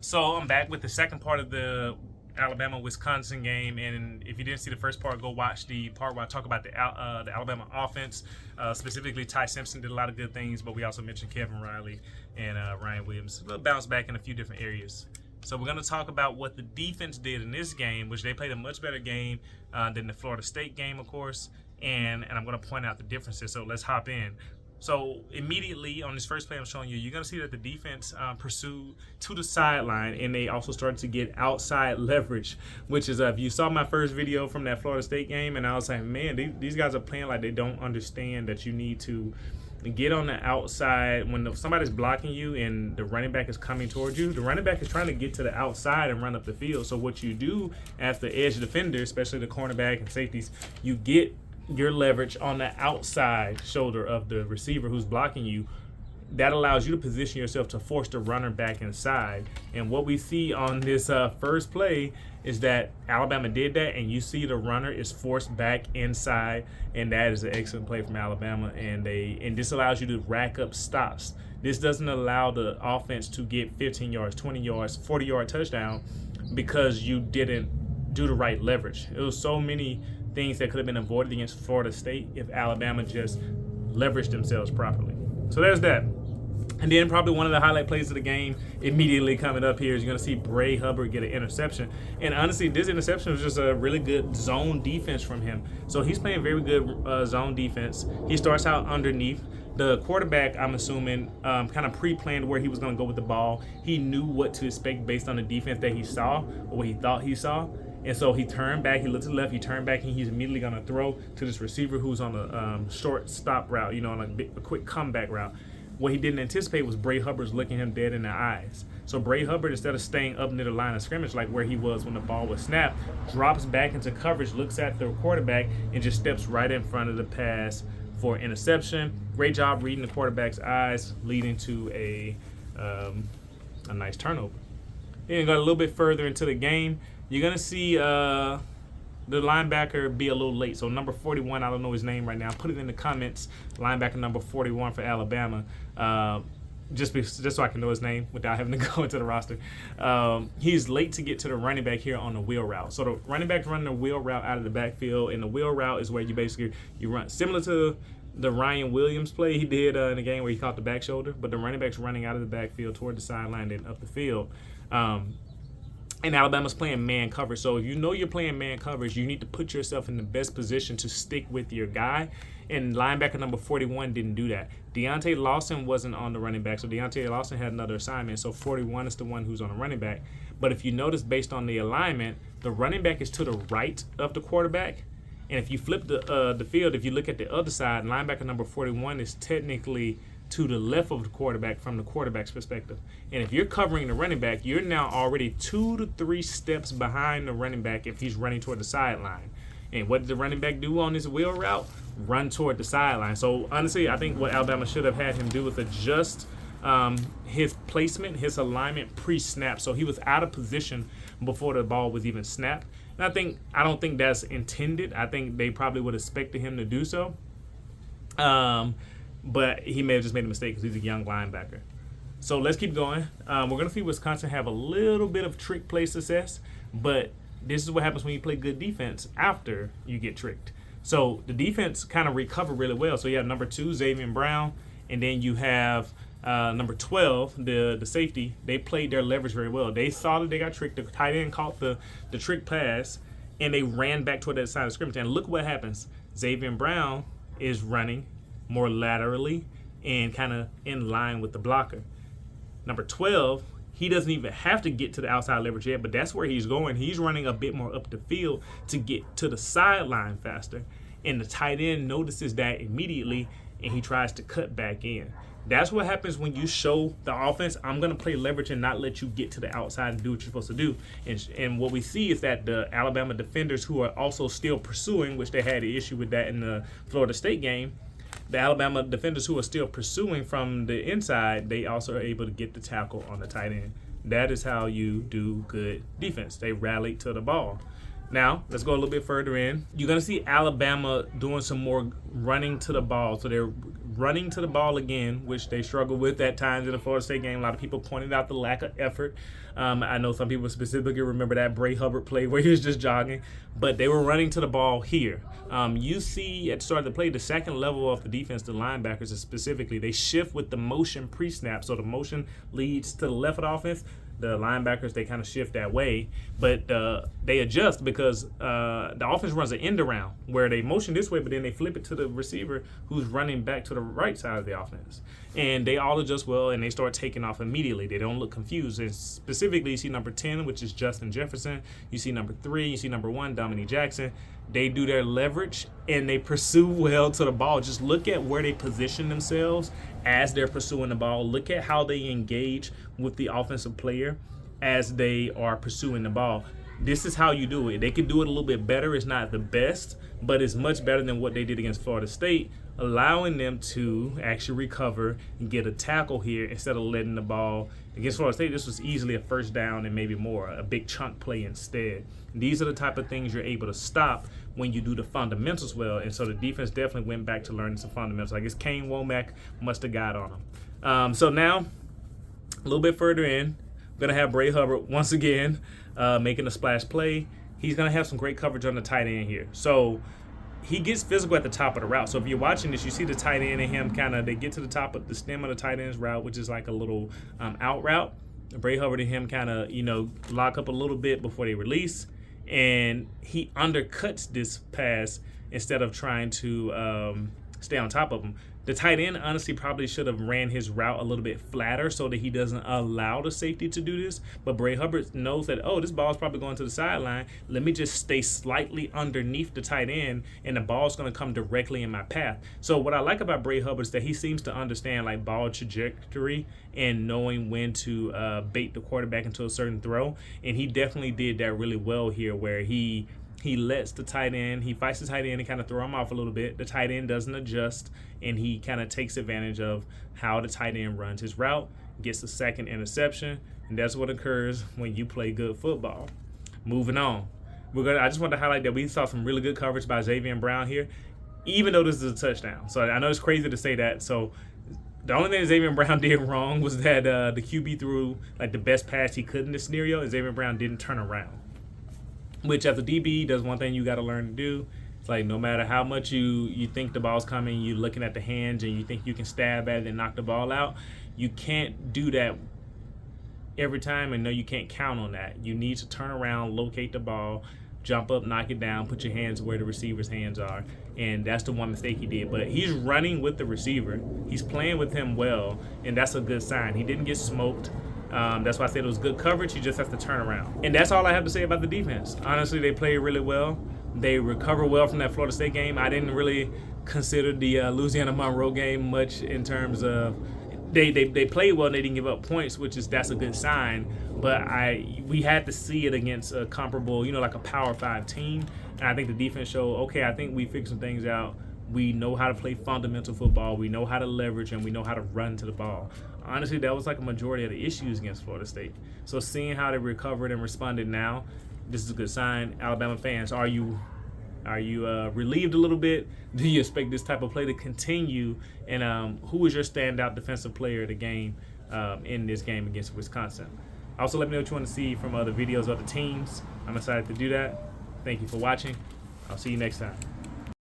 So I'm back with the second part of the Alabama-Wisconsin game, and if you didn't see the first part, go watch the part where I talk about the Alabama offense. Specifically, Ty Simpson did a lot of good things, but we also mentioned Kevin Riley and Ryan Williams. A little bounce back in a few different areas. So we're going to talk about what the defense did in this game, which they played a much better game than the Florida State game, of course, and I'm going to point out the differences. So let's hop in. So immediately on this first play I'm showing you, you're going to see that the defense pursued to the sideline, and they also started to get outside leverage, which is if you saw my first video from that Florida State game, and I was like, man, these guys are playing like they don't understand that you need to get on the outside when somebody's blocking you and the running back is coming towards you. The running back is trying to get to the outside and run up the field. So what you do as the edge defender, especially the cornerback and safeties, you get your leverage on the outside shoulder of the receiver who's blocking you. That allows you to position yourself to force the runner back inside. And what we see on this first play is that Alabama did that, and you see the runner is forced back inside, and that is an excellent play from Alabama. And this allows you to rack up stops. This doesn't allow the offense to get 15 yards, 20 yards, 40-yard touchdown because you didn't do the right leverage. It was so many things that could have been avoided against Florida State if Alabama just leveraged themselves properly. So there's that. And then probably one of the highlight plays of the game immediately coming up here is you're going to see Bray Hubard get an interception. And honestly, this interception was just a really good zone defense from him. So he's playing very good zone defense. He starts out underneath. The quarterback, I'm assuming, kind of pre-planned where he was going to go with the ball. He knew what to expect based on the defense that he saw or what he thought he saw. And so he turned back, he looked to the left, he turned back, and he's immediately going to throw to this receiver who's on a short stop route, on a quick comeback route. What he didn't anticipate was Bray Hubbard's looking him dead in the eyes. So Bray Hubard, instead of staying up near the line of scrimmage like where he was when the ball was snapped, drops back into coverage, looks at the quarterback, and just steps right in front of the pass for interception. Great job reading the quarterback's eyes, leading to a nice turnover. Then go a little bit further into the game. You're going to see the linebacker be a little late. So number 41, I don't know his name right now. Put it in the comments. Linebacker number 41 for Alabama. Just so I can know his name without having to go into the roster. He's late to get to the running back here on the wheel route. So the running back's running the wheel route out of the backfield, and the wheel route is where you run similar to the Ryan Williams play he did in the game where he caught the back shoulder, but the running back's running out of the backfield toward the sideline and up the field. And Alabama's playing man coverage. So if you know you're playing man coverage, you need to put yourself in the best position to stick with your guy. And linebacker number 41 didn't do that. Deontay Lawson wasn't on the running back, so Deontay Lawson had another assignment. So 41 is the one who's on the running back. But if you notice, based on the alignment, the running back is to the right of the quarterback. And if you flip the field, if you look at the other side, linebacker number 41 is technically to the left of the quarterback from the quarterback's perspective. And if you're covering the running back, you're now already 2 to 3 steps behind the running back if he's running toward the sideline. And what did the running back do on this wheel route? Run toward the sideline. So honestly, I think what Alabama should have had him do was adjust his placement, his alignment pre-snap. So he was out of position before the ball was even snapped. And I don't think that's intended. I think they probably would have expected him to do so. But he may have just made a mistake because he's a young linebacker. So let's keep going. We're going to see Wisconsin have a little bit of trick play success, but this is what happens when you play good defense after you get tricked. So the defense kind of recovered really well. So you have number 2, Xavier Brown, and then you have number 12, the safety. They played their leverage very well. They saw that they got tricked. The tight end caught the trick pass, and they ran back toward that side of scrimmage. And look what happens. Xavier Brown is running more laterally and kind of in line with the blocker. Number 12, he doesn't even have to get to the outside leverage yet, but that's where he's going. He's running a bit more up the field to get to the sideline faster. And the tight end notices that immediately, and he tries to cut back in. That's what happens when you show the offense, I'm going to play leverage and not let you get to the outside and do what you're supposed to do. And what we see is that the Alabama defenders who are also still pursuing, which they had an issue with that in the Florida State game, the Alabama defenders who are still pursuing from the inside, they also are able to get the tackle on the tight end. That is how you do good defense. They rallied to the ball. Now, let's go a little bit further in. You're going to see Alabama doing some more running to the ball. So they're running to the ball again, which they struggle with at times in the Florida State game. A lot of people pointed out the lack of effort. I know some people specifically remember that Bray Hubard play where he was just jogging, but they were running to the ball here. You see at the start of the play, the second level of the defense, the linebackers specifically, they shift with the motion pre-snap. So the motion leads to the left of the offense. The linebackers, they kind of shift that way, but they adjust because the offense runs an end around where they motion this way, but then they flip it to the receiver who's running back to the right side of the offense. And they all adjust well, and they start taking off immediately. They don't look confused. And specifically, you see number 10, which is Justin Jefferson. You see number 3. You see number 1, Dominique Jackson. They do their leverage, and they pursue well to the ball. Just look at where they position themselves as they're pursuing the ball. Look at how they engage with the offensive player as they are pursuing the ball. This is how you do it. They could do it a little bit better. It's not the best, but it's much better than what they did against Florida State, allowing them to actually recover and get a tackle here instead of letting the ball. Against Florida State, this was easily a first down and maybe more, a big chunk play instead. These are the type of things you're able to stop when you do the fundamentals well, and so the defense definitely went back to learning some fundamentals. I guess Kane, Wommack must have got on them. So now, a little bit further in, we're going to have Bray Hubard once again making a splash play. He's going to have some great coverage on the tight end here. So he gets physical at the top of the route. So if you're watching this, you see the tight end and him kind of, they get to the top of the stem of the tight end's route, which is like a little out route. Bray Hubard and him kind of, lock up a little bit before they release. And he undercuts this pass instead of trying to stay on top of him. The tight end honestly probably should have ran his route a little bit flatter so that he doesn't allow the safety to do this. But Bray Hubard knows that, this ball is probably going to the sideline. Let me just stay slightly underneath the tight end, and the ball's going to come directly in my path. So what I like about Bray Hubard is that he seems to understand like ball trajectory and knowing when to bait the quarterback into a certain throw. And he definitely did that really well here, where he lets the tight end, he fights the tight end and kind of throw him off a little bit. The tight end doesn't adjust, and he kind of takes advantage of how the tight end runs his route, gets the second interception, and that's what occurs when you play good football. Moving on. I just want to highlight that we saw some really good coverage by Xavier Brown here, even though this is a touchdown. So I know it's crazy to say that. So the only thing Xavier Brown did wrong was that the QB threw like the best pass he could in this scenario, and Xavier Brown didn't turn around. Which as a DB, that's one thing you got to learn to do. It's like no matter how much you think the ball's coming, you're looking at the hands and you think you can stab at it and knock the ball out, you can't do that every time, and no, you can't count on that. You need to turn around, locate the ball, jump up, knock it down, put your hands where the receiver's hands are. And that's the one mistake he did. But he's running with the receiver. He's playing with him well, and that's a good sign. He didn't get smoked. That's why I said it was good coverage. He just has to turn around. And that's all I have to say about the defense. Honestly, they played really well. They recovered well from that Florida State game. I didn't really consider the Louisiana Monroe game much in terms of they played well and they didn't give up points, that's a good sign. But we had to see it against a comparable, like a Power 5 team. And I think the defense showed, okay, I think we figured some things out. We know how to play fundamental football. We know how to leverage, and we know how to run to the ball. Honestly, that was like a majority of the issues against Florida State. So seeing how they recovered and responded now, this is a good sign. Alabama fans, are you relieved a little bit? Do you expect this type of play to continue? And who was your standout defensive player of the game in this game against Wisconsin? Also, let me know what you want to see from other videos of the teams. I'm excited to do that. Thank you for watching. I'll see you next time.